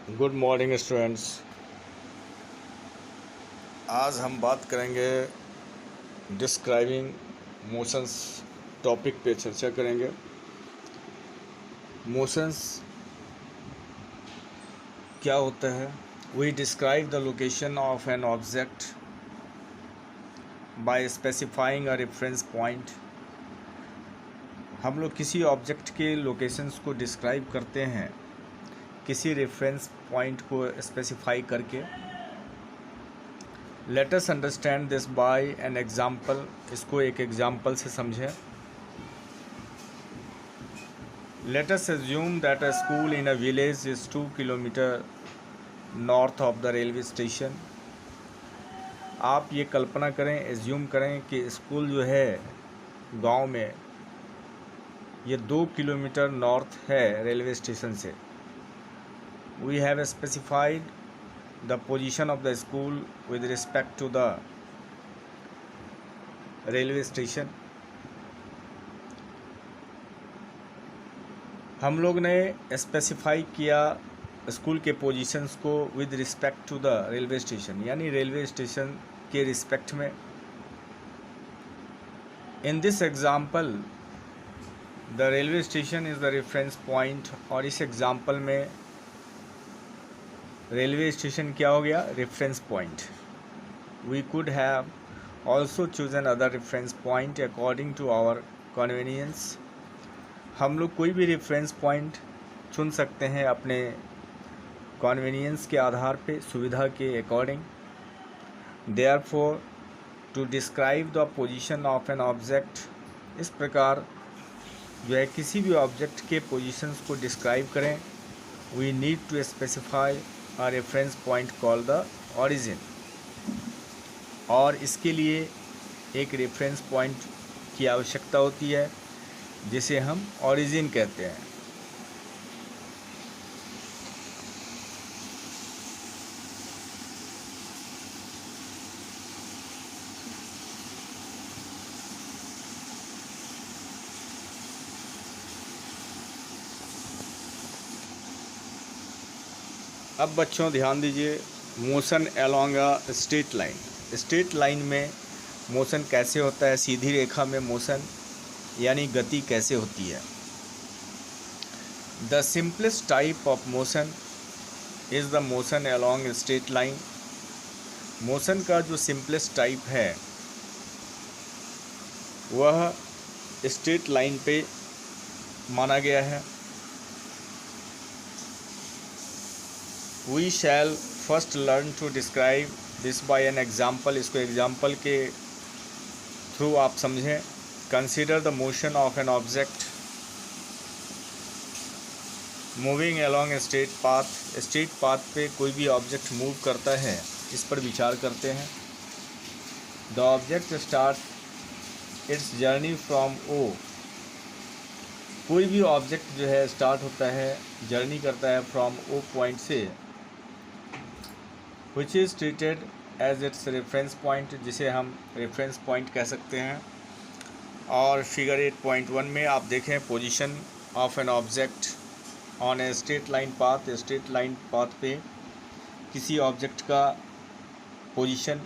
Good morning students. आज हम बात करेंगे डिस्क्राइबिंग मोशंस टॉपिक पे चर्चा करेंगे। मोशंस क्या होता है? We describe the location of an object by specifying a reference point. हम लोग किसी ऑब्जेक्ट के लोकेशंस को डिस्क्राइब करते हैं किसी रेफरेंस पॉइंट को स्पेसिफाई करके। Let us understand this by an example. इसको एक एग्जाम्पल से समझें। Let us assume that a school in a village is 2 kilometer north of the railway station। आप ये कल्पना करें, एज्यूम करें कि स्कूल जो है गांव में ये 2 किलोमीटर नॉर्थ है रेलवे स्टेशन से। We have specified the position of the school with respect to the railway station. हम लोग ने स्पेसिफाई किया स्कूल के पोजीशंस को with respect to the railway station, यानी रेलवे स्टेशन के रिस्पेक्ट में। In this example the railway station is the reference point. और इस एग्जाम्पल में रेलवे स्टेशन क्या हो गया? Reference point. We could have also chosen other reference point according to our convenience. हम लोग कोई भी रेफरेंस पॉइंट चुन सकते हैं अपने कन्वीनियंस के आधार पे, सुविधा के according. Therefore to describe the position of an object, इस प्रकार जो है किसी भी ऑब्जेक्ट के पोजीशंस को डिस्क्राइब करें, we need to specify a reference point called the origin. और इसके लिए एक रेफरेंस पॉइंट की आवश्यकता होती है जिसे हम ओरिजिन कहते हैं। अब बच्चों ध्यान दीजिए, motion along a straight line. Straight line में मोशन कैसे होता है? सीधी रेखा में मोशन यानी गति कैसे होती है? The simplest type of motion is the motion along straight line. Motion का जो सिंपलेस्ट टाइप है वह स्ट्रेट लाइन पे माना गया है। We shall first learn to describe this by an example. इसको एग्जाम्पल के थ्रू आप समझें। Consider the motion of an object moving along a straight path. Straight path पे कोई भी ऑब्जेक्ट मूव करता है, इस पर विचार करते हैं। The object start its journey from O. कोई भी ऑब्जेक्ट जो है स्टार्ट होता है, जर्नी करता है फ्रॉम ओ पॉइंट से, which is treated as its reference point, जिसे हम रेफरेंस पॉइंट कह सकते हैं। और फिगर 8.1 में आप देखें position of an object on a straight line path. Straight line path पे किसी ऑब्जेक्ट का पोजीशन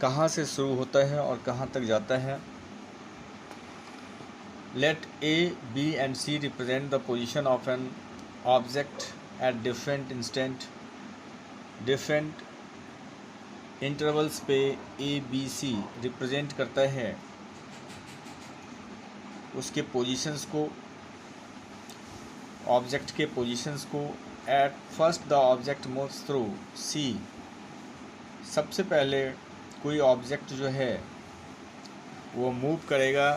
कहाँ से शुरू होता है और कहाँ तक जाता है। Let A, B and C represent the position of an object at different instant. Different intervals पे ए बी सी रिप्रेजेंट करता है उसके पोजीशंस को, ऑब्जेक्ट के पोजीशंस को। At first the object moves through C. सबसे पहले कोई ऑब्जेक्ट जो है वो मूव करेगा।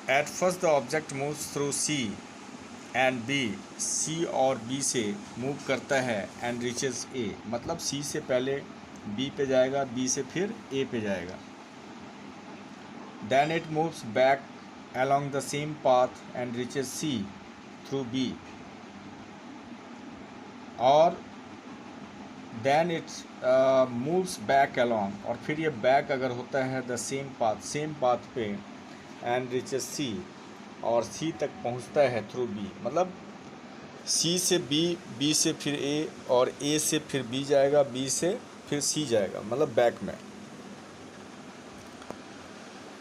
At first the object moves through C and B. C और बी से मूव करता है एंड रीचेस ए, मतलब सी से पहले बी पे जाएगा, बी से फिर ए पे जाएगा। Then it moves back along the same path and reaches C through B. और then it moves back along, और फिर ये back अगर होता है the same path पे and reaches C, और सी तक पहुंचता है थ्रू बी, मतलब सी से बी, बी से फिर ए, और ए से फिर बी जाएगा, बी से फिर सी जाएगा, मतलब बैक में।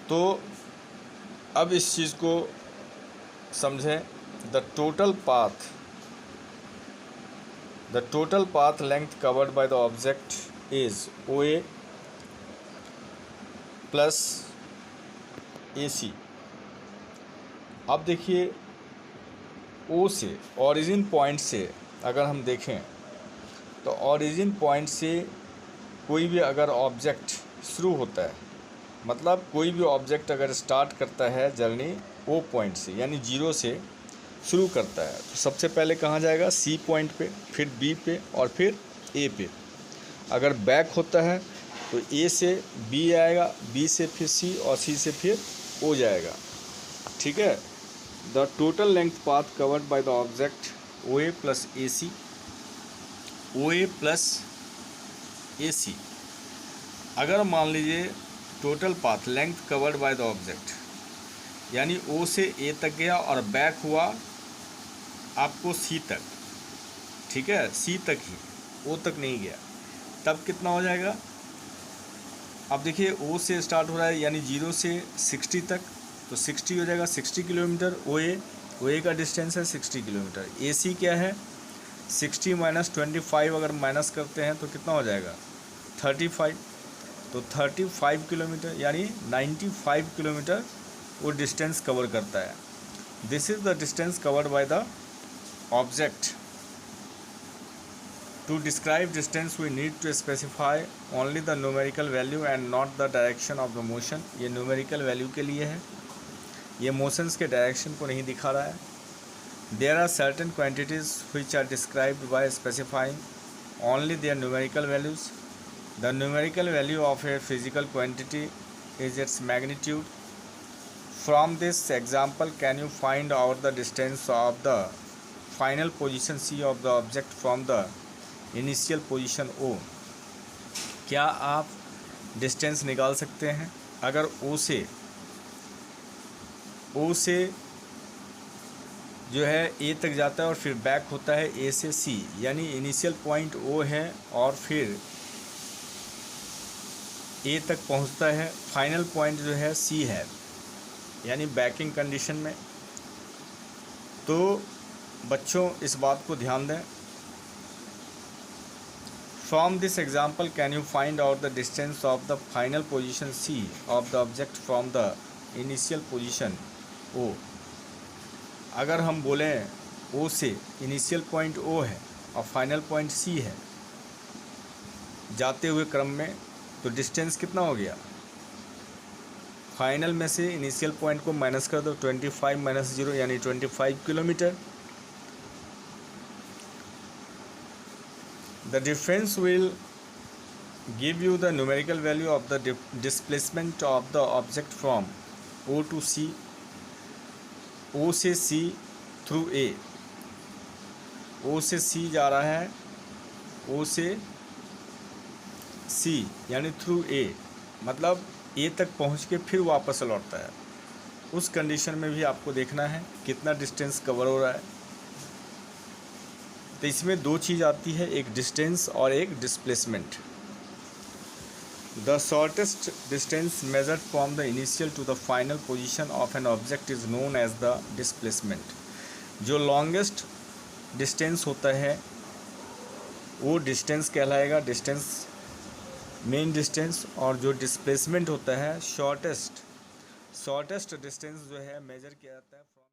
तो अब इस चीज़ को समझें। The total path length covered by the object is O A plus A C. अब देखिए, ओ से, ओरिजिन पॉइंट से अगर हम देखें तो ओरिजिन पॉइंट से कोई भी अगर ऑब्जेक्ट शुरू होता है, मतलब कोई भी ऑब्जेक्ट अगर स्टार्ट करता है जर्नी ओ पॉइंट से, यानी जीरो से शुरू करता है, तो सबसे पहले कहाँ जाएगा? सी पॉइंट पे, फिर बी पे, और फिर ए पे। अगर बैक होता है तो ए से बी आएगा, बी से फिर सी, और सी से फिर ओ जाएगा। ठीक है। The total length path covered by the object O A plus A C, O A plus A C. अगर मान लीजिए total path length covered by the object, यानी ओ से ए तक गया और बैक हुआ आपको सी तक, ठीक है, सी तक ही, ओ तक नहीं गया, तब कितना हो जाएगा? अब देखिए, ओ से स्टार्ट हो रहा है यानी जीरो से 60 तक, तो 60 हो जाएगा, 60 किलोमीटर ओ ए का डिस्टेंस है 60 किलोमीटर। ए सी क्या है? 60 माइनस 25 अगर माइनस करते हैं तो कितना हो जाएगा? 35। तो 35 किलोमीटर यानी 95 किलोमीटर वो डिस्टेंस कवर करता है। This is the distance covered by the object. To describe distance we need to specify only the numerical value and not the direction of the motion. ये न्यूमेरिकल वैल्यू के लिए है, ये motions के direction को नहीं दिखा रहा है। There are certain quantities which are described by specifying only their numerical values. The numerical value of a physical quantity is its magnitude. From this example, can you find out the distance of the final position C of the object from the initial position O? क्या आप distance निकाल सकते हैं? अगर O से जो है A तक जाता है और फिर बैक होता है A से C, यानी इनिशियल पॉइंट O है और फिर ए तक पहुंचता है, फाइनल पॉइंट जो है सी है, यानी बैकिंग कंडीशन में। तो बच्चों इस बात को ध्यान दें। From this example can you find out the distance of the final position C of the object from the initial position O. अगर हम बोलें ओ से इनिशियल पॉइंट ओ है और फाइनल पॉइंट सी है जाते हुए क्रम में, तो डिस्टेंस कितना हो गया? फाइनल में से इनिशियल पॉइंट को माइनस कर दो, 25 माइनस 0 यानी 25 किलोमीटर। The difference will give you the numerical value of the displacement of the object from O to C, O से सी थ्रू ए। ओ से सी जा रहा है, ओ से सी यानी थ्रू ए, मतलब ए तक पहुंच के फिर वापस लौटता है। उस कंडीशन में भी आपको देखना है कितना डिस्टेंस कवर हो रहा है। तो इसमें दो चीज़ आती है, एक डिस्टेंस और एक displacement. The shortest distance measured from the initial to the final position of an object is known as the displacement. जो लॉन्गेस्ट डिस्टेंस होता है वो डिस्टेंस कहलाएगा, डिस्टेंस मेन डिस्टेंस। और जो डिस्प्लेसमेंट होता है शॉर्टेस्ट डिस्टेंस जो है मेजर किया जाता है।